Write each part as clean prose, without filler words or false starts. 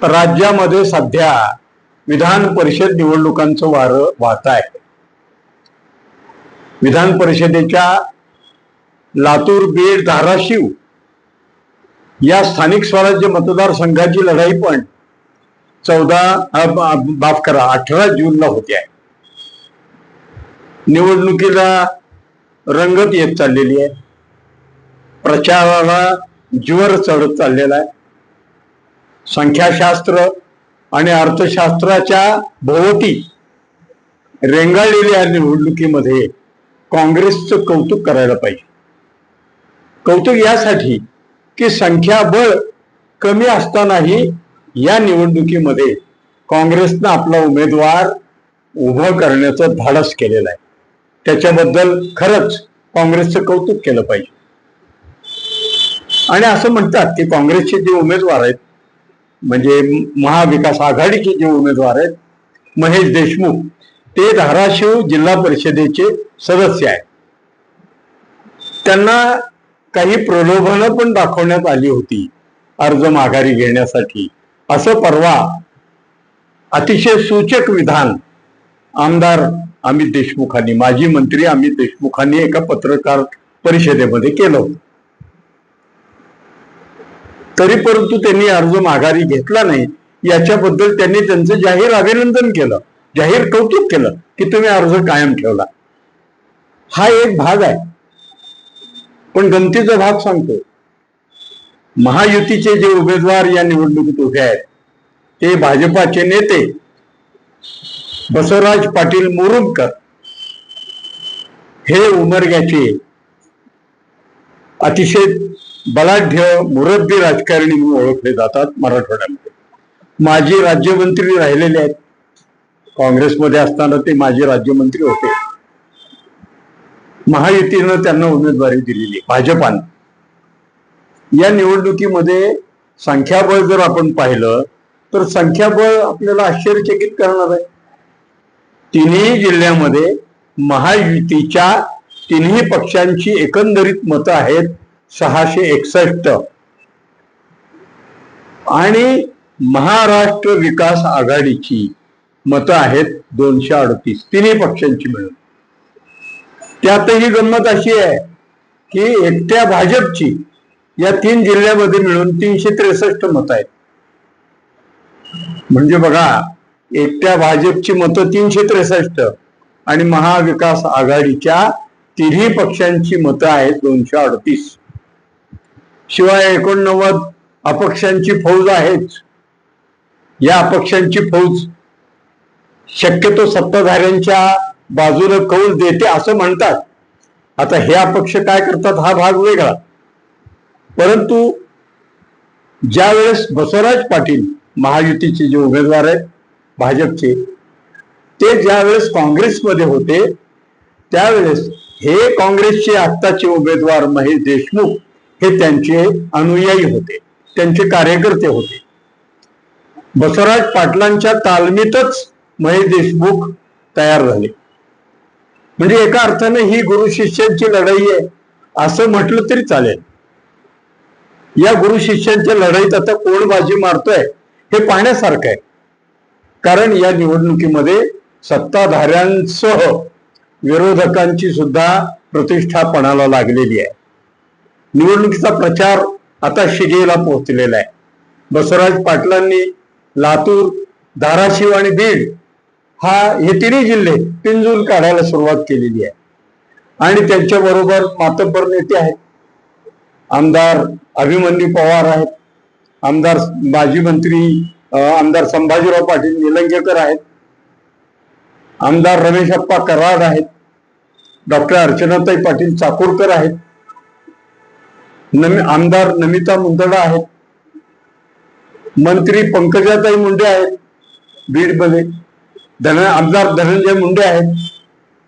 राज्यामध्ये सध्या विधान परिषद निवडणुकांचं वारं वाहत आहे. विधान परिषदेच्या लातूर, बीड, धाराशिव या स्थानिक स्वराज्य मतदारसंघाची लढाई पण 18 जूनला होती आहे. निवडणुकीला रंगत येत चाललेली आहे. प्रचाराला ज्वर चढत चाललेला आहे. संख्याशास्त्र आणि अर्थशास्त्राच्या भोवती रेंगाळलेल्या निवडणुकीमध्ये काँग्रेसचं कौतुक करायला पाहिजे. कौतुक यासाठी की संख्याबळ कमी असतानाही या निवडणुकीमध्ये काँग्रेसनं आपला उमेदवार उभं करण्याचं धाडस केलेलं आहे. त्याच्याबद्दल खरंच काँग्रेसचं कौतुक केलं पाहिजे. आणि असं म्हणतात की काँग्रेसचे जे उमेदवार आहेत, म्हणजे महाविकास आघाडीचे जे उमेदवार आहेत, महेश देशमुख, ते धाराशिव जिल्हा परिषदेचे सदस्य आहेत. त्यांना काही प्रलोभनं पण दाखवण्यात आली होती अर्ज माघारी घेण्यासाठी. असं परवा अतिशय सूचक विधान आमदार अमित देशमुखांनी, माजी मंत्री अमित देशमुखांनी एका पत्रकार परिषदेमध्ये केलं होतं. तरी परंतु त्यांनी अर्ज माघारी घेतला नाही. याच्याबद्दल त्यांनी त्यांचं जाहीर अभिनंदन केलं, जाहीर कौतुक केलं की तुम्ही अर्ज कायम ठेवला. हा एक भाग आहे. पण गमतीचा भाग सांगतो. महायुतीचे जे उमेदवार या निवडणुकीत उभे आहेत ते भाजपाचे नेते बसवराज पाटील मुरुमकर हे उमरग्याचे अतिशय बलाढ्य मुरब्बी राजकारणी म्हणून ओळखले जातात मराठवाड्यामध्ये. माजी राज्यमंत्री राहिलेले आहेत. काँग्रेसमध्ये असताना ते माजी राज्यमंत्री होते. महायुतीनं त्यांना उमेदवारी दिलेली, भाजपानं. या निवडणुकीमध्ये संख्याबळ जर आपण पाहिलं तर संख्याबळ आपल्याला आश्चर्यचकित करणार आहे. तिन्ही जिल्ह्यामध्ये महायुतीच्या तिन्ही पक्षांची एकंदरीत मतं आहेत 661 आणि महाराष्ट्र विकास आघाडीची मतं आहेत 238, तिन्ही पक्षांची मिळून. त्यातही गंमत अशी आहे की एकट्या भाजपची या 3 जिल्ह्यामध्ये मिळून 363 मतं आहेत. म्हणजे बघा, एकट्या भाजपची मतं 363 आणि महाविकास आघाडीच्या तिन्ही पक्षांची मतं आहेत 238. शिवाय 89 अपक्षांची फौज आहेच. या अपक्षांची फौज शक्यतो सत्ताधाऱ्यांच्या बाजूने कौल देते असं म्हणतात. आता हे अपक्ष काय करतात हा भाग वेगळा. परंतु ज्या वेळेस बसवराज पाटील महायुतीचे जे उमेदवार आहेत भाजपचे, ते ज्या वेळेस काँग्रेसमध्ये होते त्यावेळेस हे काँग्रेसचे आत्ताचे उमेदवार महेश देशमुख हे त्यांचे अनुयायी होते, त्यांचे कार्यकर्ते होते. बसवराज पाटलांच्या तालमीतच महेश देशमुख तयार झाले. म्हणजे एका अर्थाने ही गुरु शिष्यांची लढाई आहे असं म्हटलं तरी चालेल. या गुरु शिष्यांच्या लढाईत आता कोण बाजी मारतोय हे पाहण्यासारखं आहे. कारण या निवडणुकीमध्ये सत्ताधाऱ्यांसह विरोधकांची सुद्धा प्रतिष्ठा पणाला लागलेली आहे. निवडणुकीचा प्रचार आता शिगेला पोहोचलेला आहे. बसवराज पाटलांनी लातूर, धाराशिव आणि बीड हे तिन्ही जिल्हे पिंजून काढायला सुरुवात केलेली आहे. आणि त्यांच्याबरोबर मातब्बर नेते आहेत. आमदार अभिमन्यू पवार आहेत, आमदार माजी मंत्री आमदार संभाजीराव पाटील निलंगेकर आहेत, आमदार रमेशप्पा कराड आहेत, डॉक्टर अर्चनाताई पाटील चाकूरकर आहेत, आमदार नमिता मुंदडा आहेत, मंत्री पंकजाताई मुंडे आहेत बीडमध्ये, आमदार धनंजय मुंडे आहेत,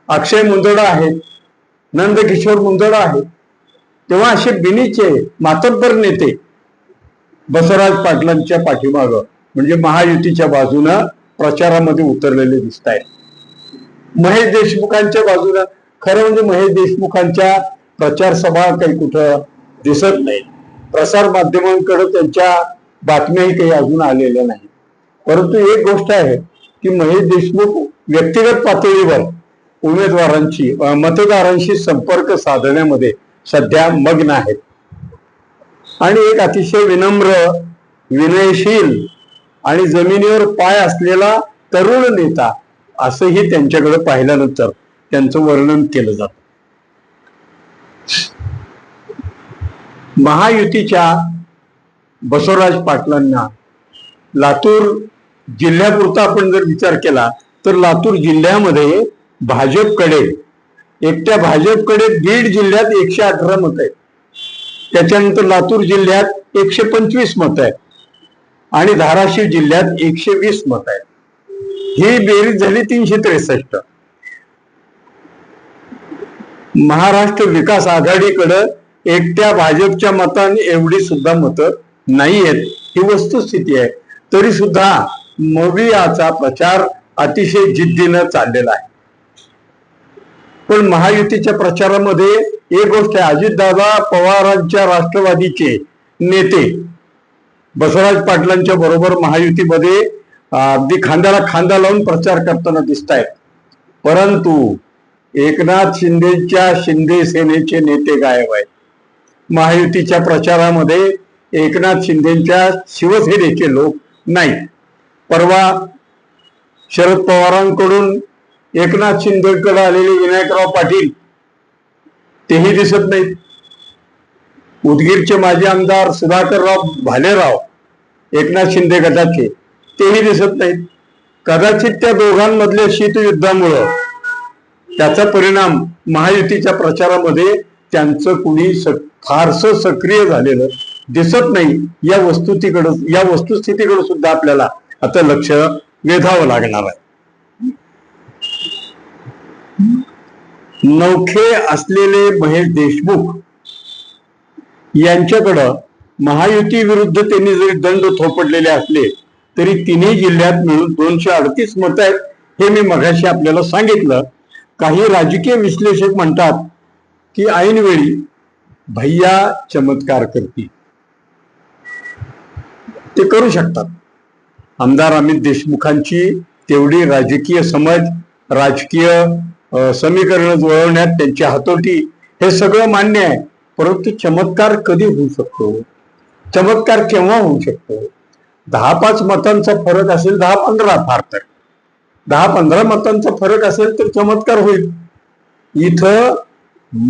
अक्षय मुंदडा आहेत, नंदकिशोर मुंदडा आहेत. तेव्हा असे बिनीचे मातब्बर नेते बसवराज पाटलांच्या पाठीमागं म्हणजे महायुतीच्या बाजूनं प्रचारामध्ये उतरलेले दिसत आहेत. महेश देशमुखांच्या बाजूनं खरं म्हणजे महेश देशमुखांच्या प्रचार सभा काही कुठं दिसत नाही. प्रसार माध्यमांकडे त्यांच्या बातम्याही काही अजून आलेल्या नाही. परंतु एक गोष्ट आहे की महेश देशमुख व्यक्तिगत पातळीवर उमेदवारांची मतदारांशी संपर्क साधण्यामध्ये सध्या मग्न आहेत आणि एक अतिशय विनम्र, विनयशील आणि जमिनीवर पाय असलेला तरुण नेता असंही त्यांच्याकडे पाहिल्यानंतर त्यांचं वर्णन केलं जातं. महायुतीच्या बसवराज पाटलांना लातूर जिल्ह्यापुरता आपण जर विचार केला तर लातूर जिल्ह्यामध्ये भाजपकडे, एकट्या भाजपकडे बीड जिल्ह्यात 118 मत आहेत. त्याच्यानंतर लातूर जिल्ह्यात 125 मत आहेत आणि धाराशिव जिल्ह्यात 120 मत आहेत. ही बेरीज झाली 363. महाराष्ट्र विकास आघाडीकडे एकट्या भाजपच्या मतांनी एवढी सुद्धा मतं नाही आहेत, ही वस्तुस्थिती आहे. तरी सुद्धा मोबियाचा प्रचार अतिशय जिद्दीनं चाललेला आहे. पण महायुतीच्या प्रचारामध्ये एक गोष्ट आहे, अजितदादा पवारांच्या राष्ट्रवादीचे नेते बसवराज पाटलांच्या बरोबर महायुतीमध्ये अगदी खांद्याला खांदा लावून प्रचार करताना दिसत आहेत. परंतु एकनाथ शिंदेच्या शिंदे सेनेचे नेते गायब आहेत. महायुतीच्या प्रचारामध्ये एकनाथ शिंदेच्या शिवसेनेचे लोक नाही. परवा शरद पवारांकडून एकनाथ शिंदेकडे आलेले विनायकराव पाटील तेही दिसत नाहीत. उदगीरचे माजी आमदार सुधाकरराव भालेराव एकनाथ शिंदे गटाचे तेही दिसत नाहीत. कदाचित त्या दोघांमधल्या शीतयुद्धामुळं त्याचा परिणाम महायुतीच्या प्रचारामध्ये त्यांचं कुणी फारसं सक्रिय झालेलं दिसत नाही. या वस्तुस्थितीकडे सुद्धा आपल्याला आता लक्ष वेधावं लागणार आहे. नौखे असलेले महेश देशमुख यांच्याकडं महायुती विरुद्ध त्यांनी जरी दंड थोपडलेले असले तरी तिन्ही जिल्ह्यात मिळून 238 मतं आहेत. हे मी मगाशी आपल्याला सांगितलं. काही राजकीय विश्लेषक म्हणतात की ऐनवेळी भैया चमत्कार करतील. ते करू शकतात. आमदार अमित देशमुखांची तेवढी राजकीय समज, राजकीय समीकरण जुळवण्यात त्यांची हातोटी, हे सगळं मान्य आहे. परंतु चमत्कार कधी होऊ शकतो? चमत्कार केव्हा होऊ शकतो? 10-5 मतांचा फरक असेल, 10-15 फार तर 10-15 मतांचा फरक असेल तर चमत्कार होईल. इथं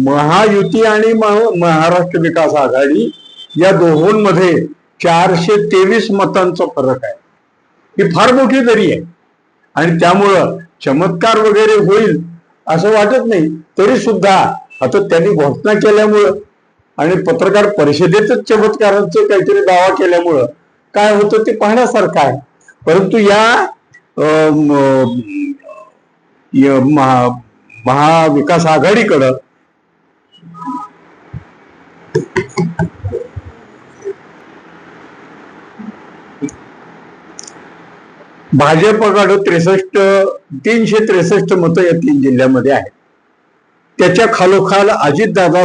महायुती आणि महाराष्ट्र विकास आघाडी या दोहोंमध्ये 423 मतांचा फरक आहे. ही फार मोठी दरी आहे आणि त्यामुळं चमत्कार वगैरे होईल असं वाटत नाही. तरी सुद्धा आता त्यांनी घोषणा केल्यामुळं आणि पत्रकार परिषदेतच चमत्कारांचं काहीतरी दावा केल्यामुळं काय होतं ते पाहण्यासारखं आहे. परंतु या महाविकास आघाडीकडं भाजपकडे 363 मतं या 3 जिल्ह्यामध्ये आहेत. त्याच्या खालोखाल अजितदादा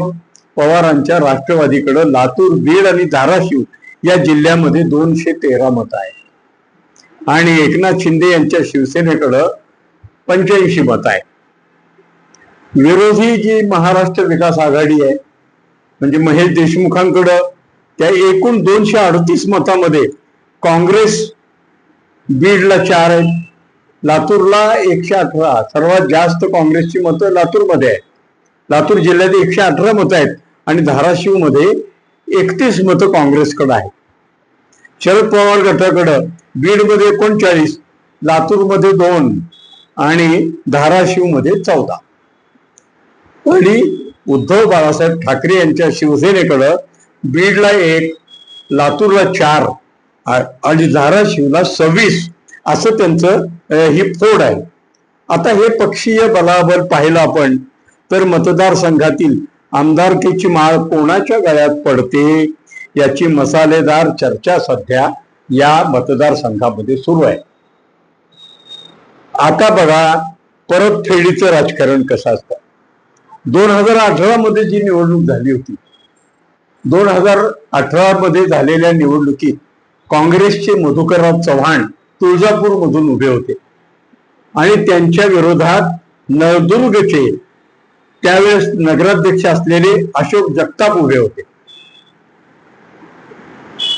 पवारांच्या राष्ट्रवादीकडे लातूर, बीड आणि धाराशिव या जिल्ह्यामध्ये 213 मतं आहेत आणि एकनाथ शिंदे यांच्या शिवसेनेकडे 85 मतं आहेत. विरोधी जी महाराष्ट्र विकास आघाडी आहे म्हणजे महेश देशमुखांकडं त्या एकूण 238 मतामध्ये काँग्रेस बीडला 4 आहेत, लातूरला 118, सर्वात जास्त काँग्रेसची मतं लातूरमध्ये आहेत. लातूर जिल्ह्यात 118 मतं आहेत आणि धाराशिव मध्ये 31 मतं काँग्रेसकडे आहेत. शरद पवार गटाकडं बीडमध्ये 39, लातूरमध्ये 2 आणि धाराशिव मध्ये 14. आणि उद्धव बाळासाहेब ठाकरे यांच्या शिवसेनेकडं बीडला 1, लातूरला 4 आणि धाराशिवला 26 असं त्यांचं ही फोड आहे. आता हे पक्षीय बलाबल पाहिलं आपण तर मतदारसंघातील आमदारकीची माळ कोणाच्या गळ्यात पडते याची मसालेदार चर्चा सध्या या मतदारसंघामध्ये सुरू आहे. आता बघा परतफेडीचं राजकारण कसं असतं. 2018 मध्ये जी निवडणूक झाली होती, 2018 मध्ये झालेल्या निवडणुकीत काँग्रेसचे मधुकरराव चव्हाण तुळजापूर मधून उभे होते आणि त्यांच्या विरोधात नळदुर्गचे त्यावेळेस नगराध्यक्ष असलेले अशोक जगताप उभे होते.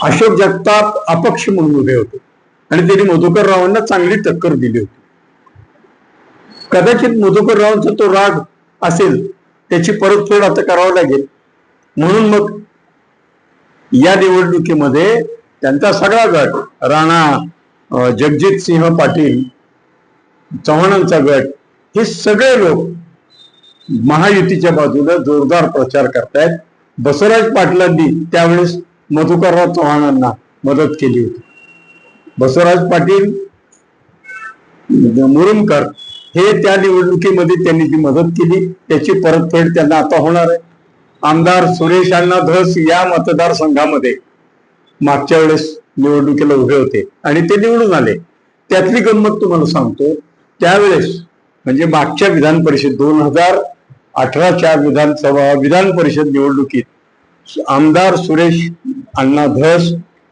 अशोक जगताप अपक्ष म्हणून उभे होते आणि त्यांनी मधुकररावांना चांगली टक्कर दिली होती. कदाचित मधुकररावांचा तो राग असेल, त्याची परतफेड आता करावं लागेल. म्हणून मग या निवडणुकीमध्ये त्यांचा सगळा गट, राणा जगजित सिंह पाटील, चव्हाणांचा गट, हे सगळे लोक महायुतीच्या बाजूला जोरदार प्रचार करतायत. बसवराज पाटलांनी त्यावेळेस मधुकरराव चव्हाणांना मदत केली होती. बसवराज पाटील मुरुमकर हे त्या निवडणुकीमध्ये त्यांनी जी मदत केली त्याची परतफेड त्यांना आता होणार आहे. आमदार सुरेश अण्णा धस या मतदारसंघामध्ये मागच्या वेळेस निवडणुकीला उभे होते आणि ते निवडून आले. त्यातली गंमत तुम्हाला सांगतो. त्यावेळेस म्हणजे मागच्या विधान परिषद 2018च्या विधान परिषद निवडणुकीत आमदार सुरेश अण्णा धस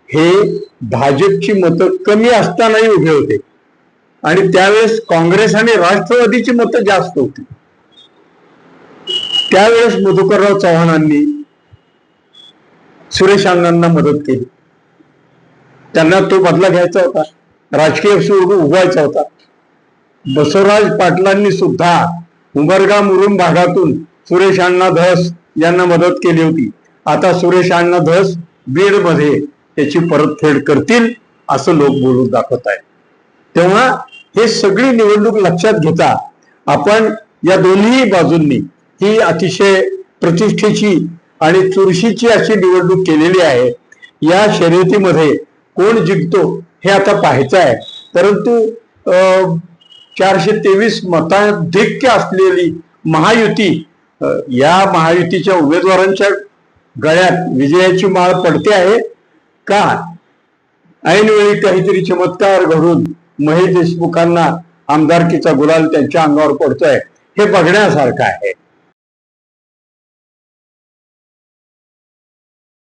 हे भाजपची मतं कमी असतानाही उभे होते आणि त्यावेळेस काँग्रेस आणि राष्ट्रवादीची मतं जास्त होती. त्यावेळेस मधुकरराव चव्हाणांनी सुरेश अण्णांना मदत केली. त्यांना तो बदला घ्यायचा होता, राजकीय उभवायचा होता. बसवराज पाटलांनी सुद्धा उमरगा मुरुम भागातून सुरेश अण्णा धस यांना मदत केली होती. आता सुरेश अण्णा धस बीड मध्ये त्याची परतफेड करतील असं लोक बोलून दाखवत आहेत. तेव्हा हे सगळी निवडणूक लक्षात घेता आपण या दोन्ही बाजूंनी ही अतिशय प्रतिष्ठेची आणि चुरशीची अशी निवडणूक केलेली आहे. या शर्यतीमध्ये कोण जिंकतो हे आता पाहायचं आहे. परंतु 423 मताधिक्य असलेली महायुती, या महायुतीच्या उमेदवारांच्या गळ्यात विजयाची माळ पडते आहे का ऐनवेळी काहीतरी चमत्कार घडून महेश देशमुखांना आमदारकीचा गुलाल त्यांच्या अंगावर पडतोय हे बघण्यासारखं आहे.